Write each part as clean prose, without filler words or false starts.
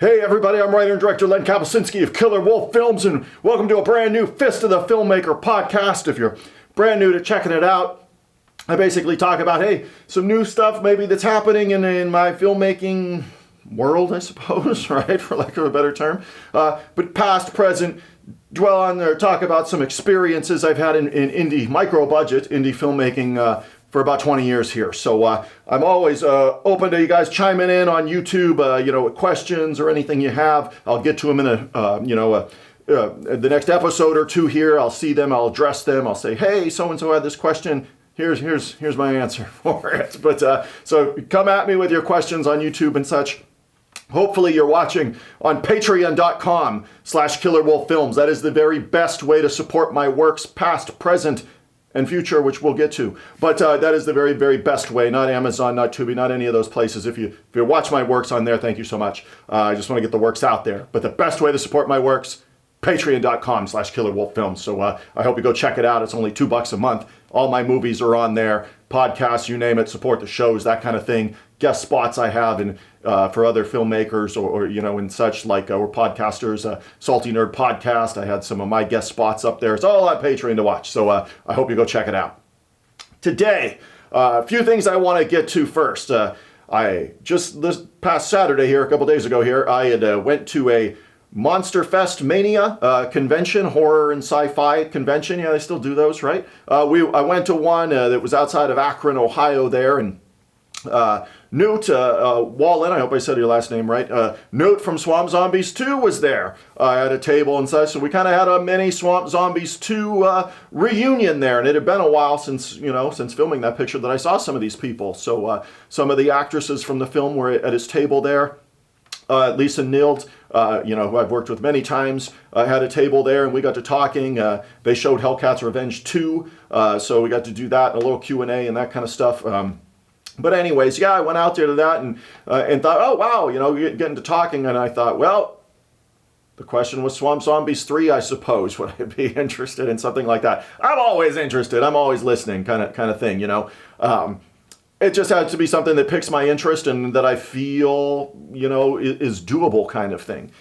Hey everybody, I'm writer and director Len Kabasinski of Killer Wolf Films, and welcome to a brand new Fist of the Filmmaker podcast. If you're brand new to checking it out, I basically talk about, hey, some new stuff maybe that's happening in my filmmaking world, I suppose, right, for lack of a better term. But past, present, dwell on or talk about some experiences I've had in indie, micro-budget indie filmmaking for about 20 years here. So I'm always open to you guys chiming in on YouTube, questions or anything you have. I'll get to them in the next episode or two here. I'll see them, I'll address them. I'll say, hey, so-and-so had this question. Here's my answer for it. But so come at me with your questions on YouTube and such. Hopefully you're watching on patreon.com/killerwolffilms. That is the very best way to support my works, past, present, and future, which we'll get to. But that is the very, very best way. Not Amazon, not Tubi, not any of those places. If you watch my works on there, thank you so much. I just want to get the works out there. But the best way to support my works, patreon.com/killerwolffilms. So I hope you go check it out. It's only $2 a month. All my movies are on there. Podcasts, you name it, support the shows, that kind of thing. Guest spots I have in for other filmmakers or and such, like we're podcasters. Salty Nerd Podcast, I had some of my guest spots up there. It's all on Patreon to watch, so I hope you go check it out. Today, a few things I want to get to first. I just this past Saturday here, a couple days ago here, I had went to a Monster Fest Mania convention, horror and sci-fi convention. Yeah, they still do those, right? I went to one that was outside of Akron, Ohio there, and Newt Wallen, I hope I said your last name right, Newt from Swamp Zombies 2 was there at a table and such, so we kind of had a mini Swamp Zombies 2 reunion there, and it had been a while since filming that picture that I saw some of these people. So some of the actresses from the film were at his table there. Lisa Nild, who I've worked with many times, had a table there, and we got to talking. They showed Hellcat's Revenge 2, so we got to do that, and a little Q&A and that kind of stuff. But anyways, yeah, I went out there to that and thought, oh, wow, getting to talking, and I thought, well, the question was Swamp Zombies 3, I suppose. Would I be interested in something like that? I'm always interested. I'm always listening, kind of thing, It just had to be something that piques my interest and that I feel, is doable kind of thing.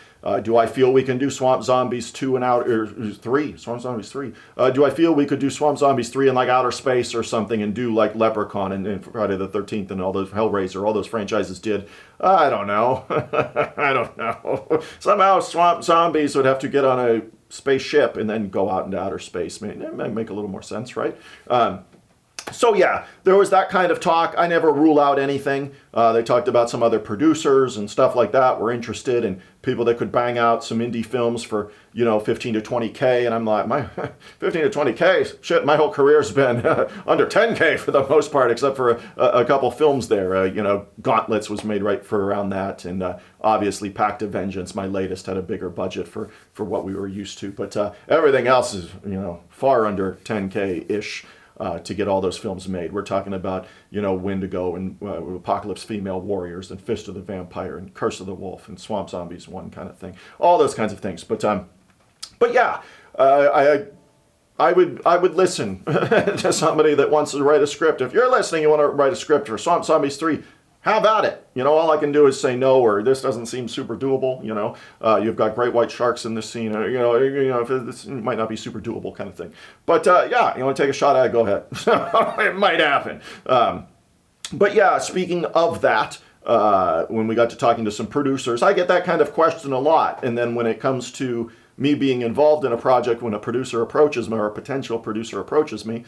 Do I feel we can do Swamp Zombies 2 and or 3? Swamp Zombies 3. Do I feel we could do Swamp Zombies 3 in like outer space or something and do like Leprechaun and Friday the 13th and all those Hellraiser, all those franchises did? I don't know. I don't know. Somehow Swamp Zombies would have to get on a spaceship and then go out into outer space. It might make a little more sense, right? So yeah, there was that kind of talk. I never rule out anything. They talked about some other producers and stuff like that were interested in people that could bang out some indie films for, 15 to 20K. And I'm like, my 15 to 20K, shit, my whole career's been under 10K for the most part, except for a couple films there. Gauntlets was made right for around that. And obviously Pact of Vengeance, my latest, had a bigger budget for what we were used to. But everything else is, far under 10K-ish. To get all those films made. We're talking about, Wendigo and Apocalypse Female Warriors and Fist of the Vampire and Curse of the Wolf and Swamp Zombies 1 kind of thing. All those kinds of things. But yeah, I would listen to somebody that wants to write a script. If you're listening, you want to write a script for Swamp Zombies 3, have at it. All I can do is say no, or this doesn't seem super doable. You've got great white sharks in this scene. If this might not be super doable, kind of thing. But yeah, you want to take a shot at it, go ahead. It might happen. But yeah, speaking of that, when we got to talking to some producers, I get that kind of question a lot. And then when it comes to me being involved in a project, when a producer approaches me or a potential producer approaches me,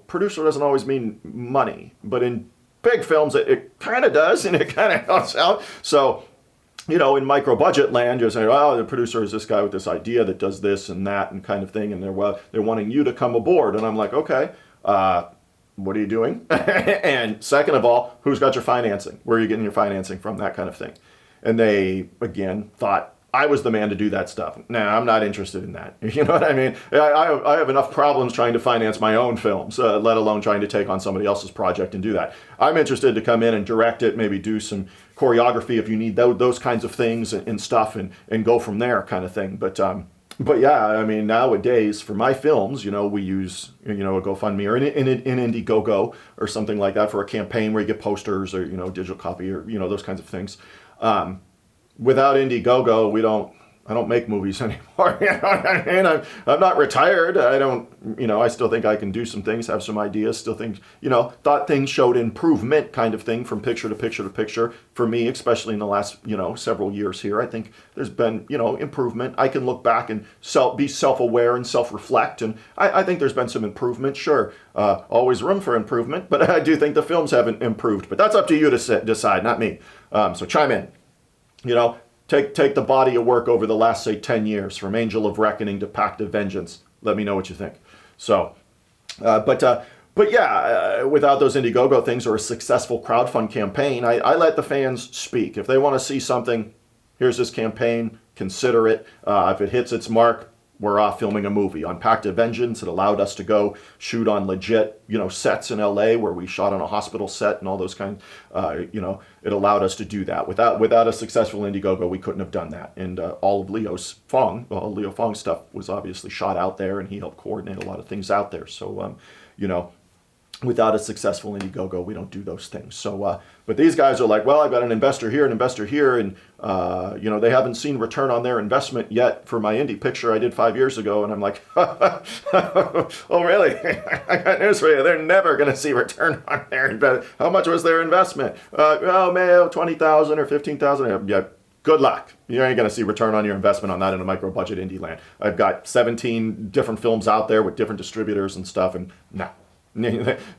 producer doesn't always mean money, but in big films, it kind of does, and it kind of helps out. So, in micro-budget land, you're saying, oh, the producer is this guy with this idea that does this and that and kind of thing, and they're wanting you to come aboard. And I'm like, okay, what are you doing? And second of all, who's got your financing? Where are you getting your financing from? That kind of thing. And they, again, thought I was the man to do that stuff. Nah, I'm not interested in that. You know what I mean? I have enough problems trying to finance my own films, let alone trying to take on somebody else's project and do that. I'm interested to come in and direct it, maybe do some choreography if you need those kinds of things and stuff, and go from there, kind of thing. But yeah, I mean, nowadays for my films, we use a GoFundMe or an Indiegogo or something like that for a campaign where you get posters or digital copy or those kinds of things. without Indiegogo, I don't make movies anymore. You know what I mean? I'm not retired. I don't, I still think I can do some things, have some ideas, still think, thought things showed improvement kind of thing from picture to picture to picture. For me, especially in the last, several years here, I think there's been, improvement. I can look back and be self-aware and self-reflect. And I think there's been some improvement. Sure, always room for improvement, but I do think the films haven't improved. But that's up to you to decide, not me. So chime in, Take the body of work over the last, say, 10 years, from Angel of Reckoning to Pact of Vengeance. Let me know what you think. So, but yeah, without those Indiegogo things or a successful crowdfund campaign, I let the fans speak. If they want to see something, here's this campaign, consider it. If it hits its mark, we're off filming a movie. On Pact of Vengeance, it allowed us to go shoot on legit, sets in LA where we shot on a hospital set and all those kinds. It allowed us to do that. Without a successful Indiegogo, we couldn't have done that. And all of Leo Fong's stuff was obviously shot out there, and he helped coordinate a lot of things out there. So, without a successful Indiegogo, we don't do those things. So, but these guys are like, well, I've got an investor here, and they haven't seen return on their investment yet for my indie picture I did 5 years ago. And I'm like, oh, really? I got news for you. They're never going to see return on their investment. How much was their investment? Man, 20,000 or 15,000. Yeah. Good luck. You ain't going to see return on your investment on that in a micro budget indie land. I've got 17 different films out there with different distributors and stuff, and no.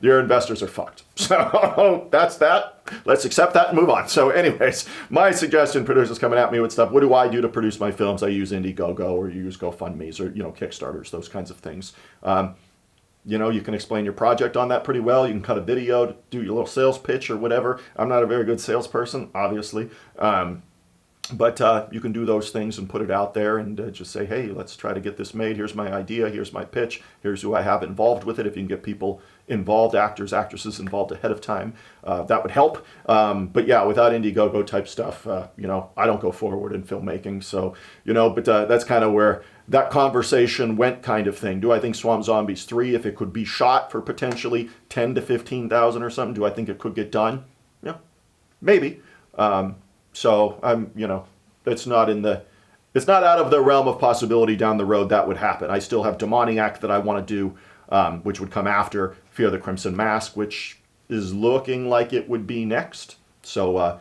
Your investors are fucked. So that's that. Let's accept that and move on. So anyways, my suggestion, producers coming at me with stuff, what do I do to produce my films? I use Indiegogo or use GoFundMe's or, Kickstarters, those kinds of things. You can explain your project on that pretty well. You can cut a video, do your little sales pitch or whatever. I'm not a very good salesperson, obviously. But you can do those things and put it out there and just say, hey, let's try to get this made. Here's my idea. Here's my pitch. Here's who I have involved with it. If you can get people involved, actors, actresses involved ahead of time, that would help. But yeah, without Indiegogo type stuff, I don't go forward in filmmaking. So, but that's kind of where that conversation went kind of thing. Do I think Swamp Zombies 3, if it could be shot for potentially 10 to 15,000 or something, do I think it could get done? Yeah, maybe. So I'm, it's not out of the realm of possibility down the road that would happen. I still have Demoniac that I want to do, which would come after Fear the Crimson Mask, which is looking like it would be next. So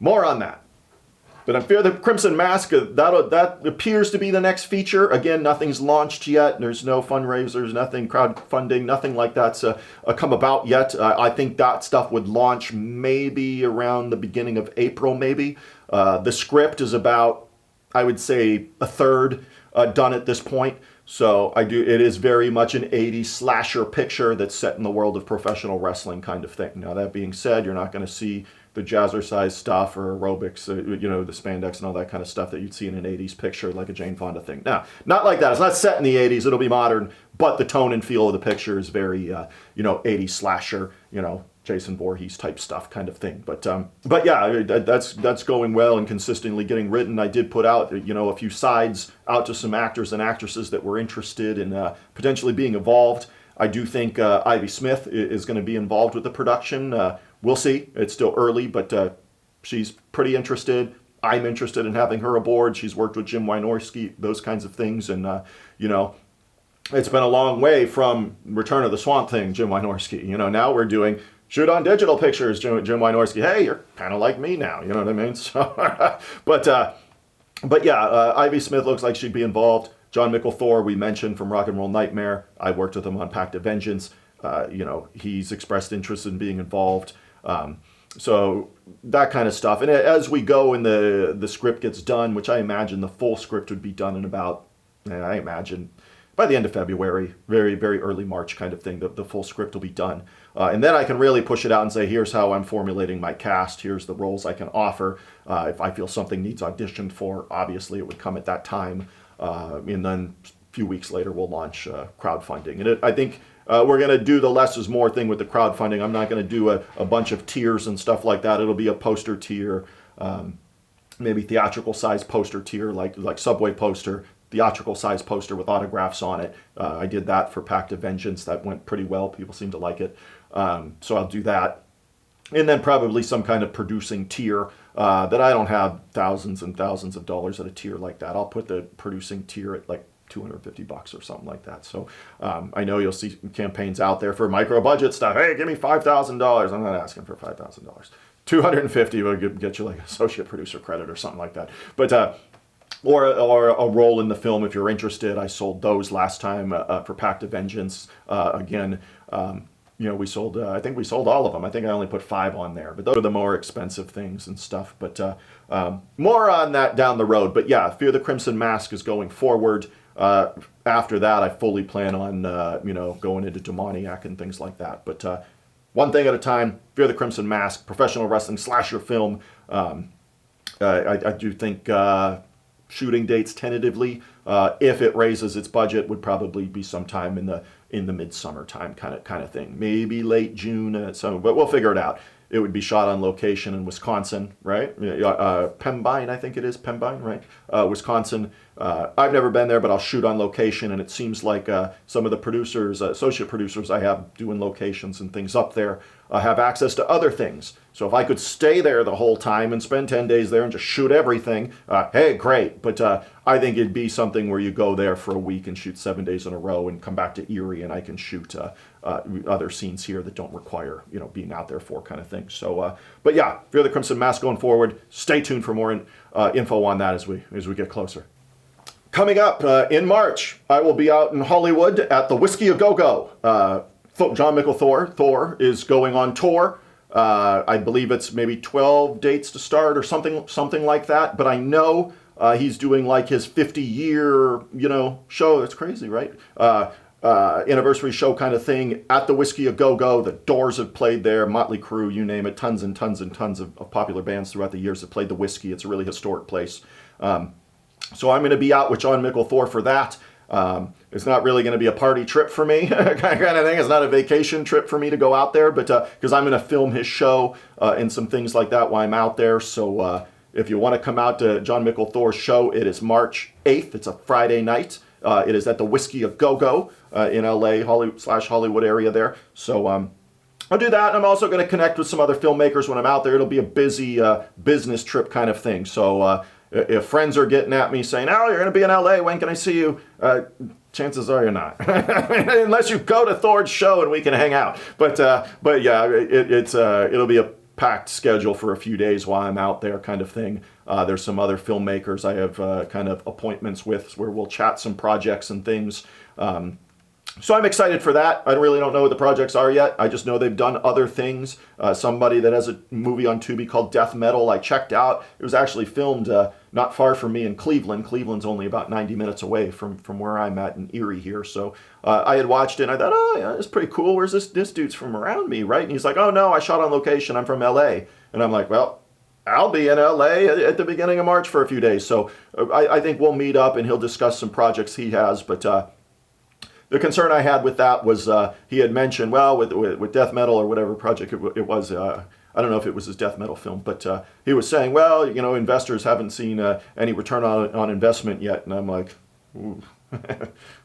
more on that. But on Fear the Crimson Mask, that appears to be the next feature. Again, nothing's launched yet. There's no fundraisers, nothing, crowdfunding, nothing like that's come about yet. I think that stuff would launch maybe around the beginning of April, maybe. The script is about, I would say, a third done at this point. So it is very much an 80s slasher picture that's set in the world of professional wrestling kind of thing. Now, that being said, you're not going to see the jazzercise stuff or aerobics, the spandex and all that kind of stuff that you'd see in an 80s picture, like a Jane Fonda thing. Now, not like that. It's not set in the 80s. It'll be modern, but the tone and feel of the picture is very, 80s slasher, Jason Voorhees type stuff kind of thing. But yeah, that's going well and consistently getting written. I did put out, a few sides out to some actors and actresses that were interested in potentially being involved. I do think Ivy Smith is going to be involved with the production. We'll see. It's still early, but she's pretty interested. I'm interested in having her aboard. She's worked with Jim Wynorski, those kinds of things. And, it's been a long way from Return of the Swamp Thing, Jim Wynorski. Now we're doing shoot on digital pictures, Jim Wynorski. Hey, you're kind of like me now. You know what I mean? So, but yeah, Ivy Smith looks like she'd be involved. John Mel Thor, we mentioned from Rock and Roll Nightmare. I worked with him on Pact of Vengeance. He's expressed interest in being involved. So that kind of stuff. And as we go and the script gets done, which I imagine the full script would be done in about, I imagine, by the end of February, very, very early March kind of thing, the full script will be done. And then I can really push it out and say, here's how I'm formulating my cast. Here's the roles I can offer. If I feel something needs auditioned for, obviously it would come at that time. And then a few weeks later, we'll launch crowdfunding. And I think we're going to do the less is more thing with the crowdfunding. I'm not going to do a bunch of tiers and stuff like that. It'll be a poster tier, maybe theatrical size poster tier, like Subway poster, theatrical size poster with autographs on it. I did that for Pact of Vengeance. That went pretty well. People seem to like it. So I'll do that. And then probably some kind of producing tier that I don't have thousands and thousands of dollars at a tier like that. I'll put the producing tier at like $250 or something like that. So I know you'll see campaigns out there for micro budget stuff. Hey, give me $5,000. I'm not asking for $5,000. $250 will get you like associate producer credit or something like that. But or a role in the film if you're interested. I sold those last time for Pact of Vengeance. Again, we sold, I think we sold all of them. I think I only put 5 on there, but those are the more expensive things and stuff. But more on that down the road. But yeah, Fear the Crimson Mask is going forward. After that, I fully plan on, going into Demoniac and things like that. But one thing at a time, Fear the Crimson Mask, professional wrestling slasher film. I do think shooting dates tentatively, if it raises its budget, would probably be sometime in the midsummer time kind of thing. Maybe late June, but we'll figure it out. It would be shot on location in Wisconsin, right? Pembine, I think it is. Pembine, right? Wisconsin. I've never been there, but I'll shoot on location, and it seems like some of the producers, associate producers I have doing locations and things up there, have access to other things. So if I could stay there the whole time and spend 10 days there and just shoot everything, hey, great. But I think it'd be something where you go there for a week and shoot 7 days in a row and come back to Erie, and I can shoot other scenes here that don't require, being out there for kind of thing. So, but yeah, Fear the Crimson Mask going forward. Stay tuned for more info on that as we get closer. Coming up in March, I will be out in Hollywood at the Whiskey A Go-Go. John Michael Thor is going on tour. I believe it's maybe 12 dates to start or something like that. But I know he's doing like his 50-year, show. It's crazy, right? Anniversary show kind of thing at the Whiskey A Go-Go. The Doors have played there, Motley Crue, you name it. Tons and tons and tons of popular bands throughout the years have played the Whiskey. It's a really historic place. So I'm going to be out with John Michael Thor for that. It's not really going to be a party trip for me, kind of thing. It's not a vacation trip for me to go out there, but because I'm going to film his show and some things like that while I'm out there. So if you want to come out to John Michael Thor's show, it is March 8th. It's a Friday night. It is at the Whiskey A Go-Go in LA, Hollywood area there. So I'll do that. I'm also going to connect with some other filmmakers when I'm out there. It'll be a busy business trip kind of thing. So if friends are getting at me saying, "Oh, you're going to be in LA, when can I see you?" Chances are you're not, unless you go to Thor's show and we can hang out. But yeah, it'll be a packed schedule for a few days while I'm out there, kind of thing. There's some other filmmakers I have kind of appointments with where we'll chat some projects and things. So I'm excited for that. I really don't know what the projects are yet. I just know they've done other things. Somebody that has a movie on Tubi called Death Metal I checked out. It was actually filmed not far from me in Cleveland. Cleveland's only about 90 minutes away from where I'm at in Erie here. So I had watched it and I thought, oh yeah, it's pretty cool. Where's this dude's from around me, right? And he's like, oh no, I shot on location. I'm from LA. And I'm like, well, I'll be in LA at the beginning of March for a few days. So I think we'll meet up and he'll discuss some projects he has. But the concern I had with that was he had mentioned, well, with Death Metal or whatever project it was, I don't know if it was his Death Metal film, but he was saying, well, investors haven't seen any return on investment yet. And I'm like, ooh.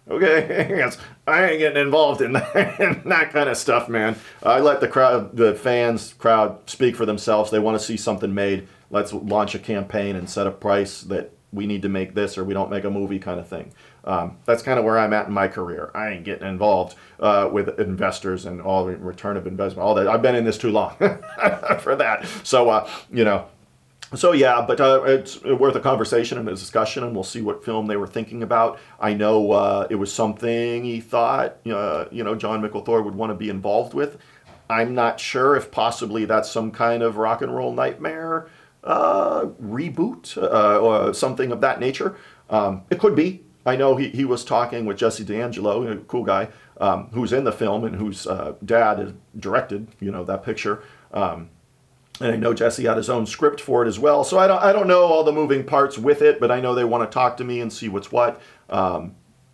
Okay, yes, I ain't getting involved in that kind of stuff, man. I let the fans crowd speak for themselves. They want to see something made. Let's launch a campaign and set a price that we need to make this or we don't make a movie kind of thing. That's kind of where I'm at in my career. I ain't getting involved with investors and all the return of investment, all that. I've been in this too long for that. So, So yeah, but it's worth a conversation and a discussion, and we'll see what film they were thinking about. I know it was something he thought, John Michael Thor would want to be involved with. I'm not sure if possibly that's some kind of Rock and Roll Nightmare reboot or something of that nature. It could be. I know he was talking with Jesse D'Angelo, a cool guy, who's in the film and whose dad has directed, that picture. And I know Jesse had his own script for it as well. So I don't know all the moving parts with it, but I know they want to talk to me and see what's what.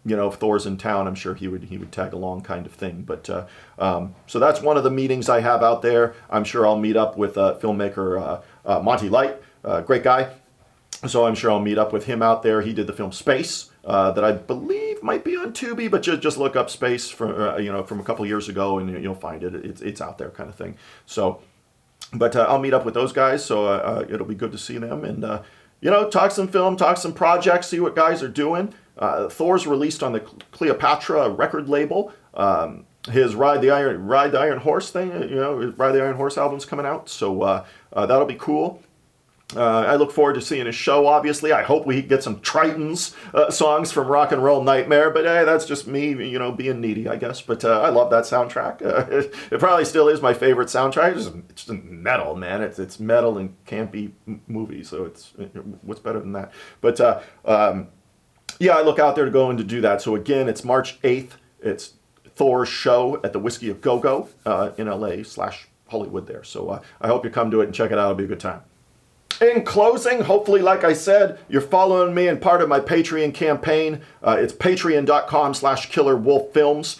If Thor's in town, I'm sure he would tag along, kind of thing. But so that's one of the meetings I have out there. I'm sure I'll meet up with filmmaker Monty Light, great guy. So I'm sure I'll meet up with him out there. He did the film Space, that I believe might be on Tubi, but just look up Space from a couple years ago and you'll find it. It's out there, kind of thing. So But I'll meet up with those guys, so it'll be good to see them. And, talk some film, talk some projects, see what guys are doing. Thor's released on the Cleopatra record label. His Ride the Iron Horse thing, Ride the Iron Horse album's coming out. So that'll be cool. I look forward to seeing his show, obviously. I hope we get some Tritons songs from Rock and Roll Nightmare, but hey, that's just me, being needy, I guess. But I love that soundtrack. It probably still is my favorite soundtrack. It's just metal, man. It's metal and campy movie, so what's better than that? But I look out there to go and to do that. So again, it's March 8th. It's Thor's show at the Whiskey a Go-Go in LA/Hollywood there. So I hope you come to it and check it out. It'll be a good time. In closing, hopefully, like I said, you're following me in part of my Patreon campaign. It's patreon.com/killerwolffilms.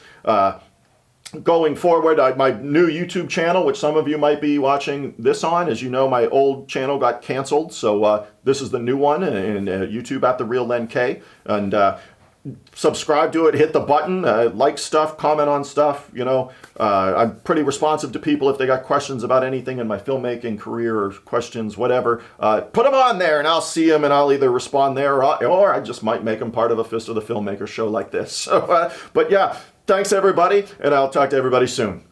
Going forward, my new YouTube channel, which some of you might be watching this on. As you know, my old channel got canceled, so this is the new one, and YouTube at The Real Len K. And subscribe to it, hit the button, like stuff, comment on stuff. I'm pretty responsive to people if they got questions about anything in my filmmaking career or questions, whatever. Put them on there and I'll see them and I'll either respond there or I just might make them part of a Fist of the Filmmaker show like this. So, but yeah, thanks everybody, and I'll talk to everybody soon.